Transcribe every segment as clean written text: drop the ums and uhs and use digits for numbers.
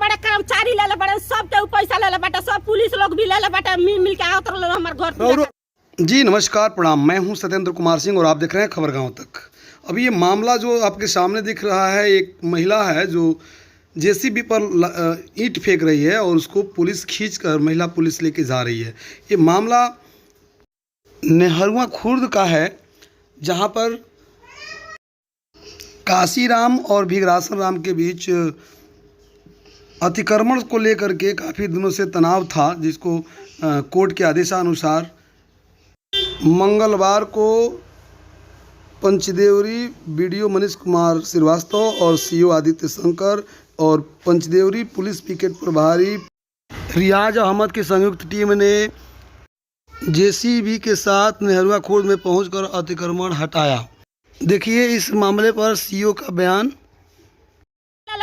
बड़े कर्मचारी ले बड़े सब के पैसा ले बाटे, सब पुलिस लोग भी ले बाटे, मिल के आवत रहे हमारे घर पे। जी नमस्कार प्रणाम, मैं हूं सत्येंद्र कुमार सिंह और आप देख रहे हैं खबर गांव तक। अभी ये मामला जो आपके सामने दिख रहा है, एक महिला है जो जेसीबी पर ईंट फेंक रही है और उसको पुलिस खींचकर महिला पुलिस लेके जा रही है। ये मामला नेहरुआ खुर्द का है, जहां पर काशीराम और भिगरासन राम के बीच अतिक्रमण को लेकर के काफ़ी दिनों से तनाव था, जिसको कोर्ट के आदेशानुसार मंगलवार को पंचदेवरी बीडीओ मनीष कुमार श्रीवास्तव और सीओ आदित्य शंकर और पंचदेवरी पुलिस पिकेट प्रभारी रियाज अहमद की संयुक्त टीम ने जेसीबी के साथ नेहरुआ खुर्द में पहुंचकर अतिक्रमण हटाया। देखिए इस मामले पर सीओ का बयान।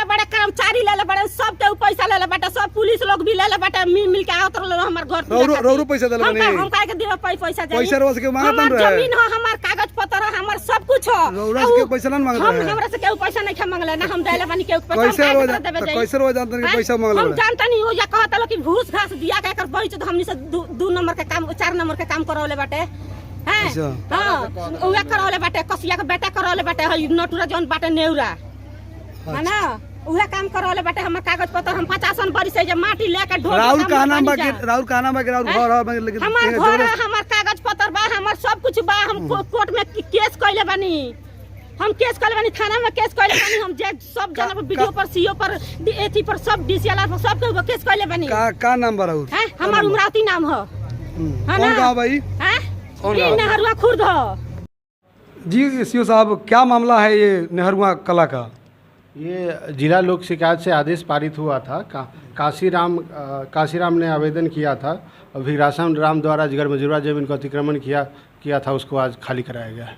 बड़े कर्मचारी ले बड़े सब के पैसा ले बाटे, सब पुलिस लोग भी ले बाटे, मिल के आवत रहे हमारे घर पे। रो पैसा दे बने हम काहे के देबे पैसा जाई, पैसा रोज के मांगत हमार जमीन हो, हमार कागज पत्र हो, हमार सब कुछ हो। रोज के पैसा ना मांगत हम हमरा से केहू पैसा नहीं मांगले ना, हम देले बानी केहू पैसा कैसे रोज जानते हैं पैसा मांगले। हम जानता नहीं हो या कहत लो कि घूस घास दिया के कर बहिच तो हमनी से 2 नंबर के काम 4 नंबर के काम करौले बाटे हैं। हां ओया करौले बाटे, कसिया के बेटा करौले बाटे, हई नटुरा जौन बाटे नेउरा है ना, उहे काम करौले बाटे। हमर कागज पत्र हम 50 बरी से जे माटी लेके ढोल राहुल का नाम बा के राहुल घर है, लेकिन हमार घर है, हमार कागज पत्र बा, हमार सब कुछ बा। हम कोर्ट में केस कइले बानी, हम केस कइले बानी, थाना में केस कइले बानी, हम जे सब जन वीडियो पर सीओ पर एथी पर सब डीसीएलआर पर सब के केस कइले बानी। का नाम बा राहुल? हैं हमार उमरावती नाम हो। कौन गांव भाई? हैं ये नेहरुआ खुर्द हो। जी सीओ साहब, क्या मामला है ये नेहरुआ कला का? ये जिला लोक शिकायत से आदेश पारित हुआ था। काशीराम ने आवेदन किया था और भिगरासन राम द्वारा जिगर मजूरा जमीन को अतिक्रमण किया था, उसको आज खाली कराया गया है।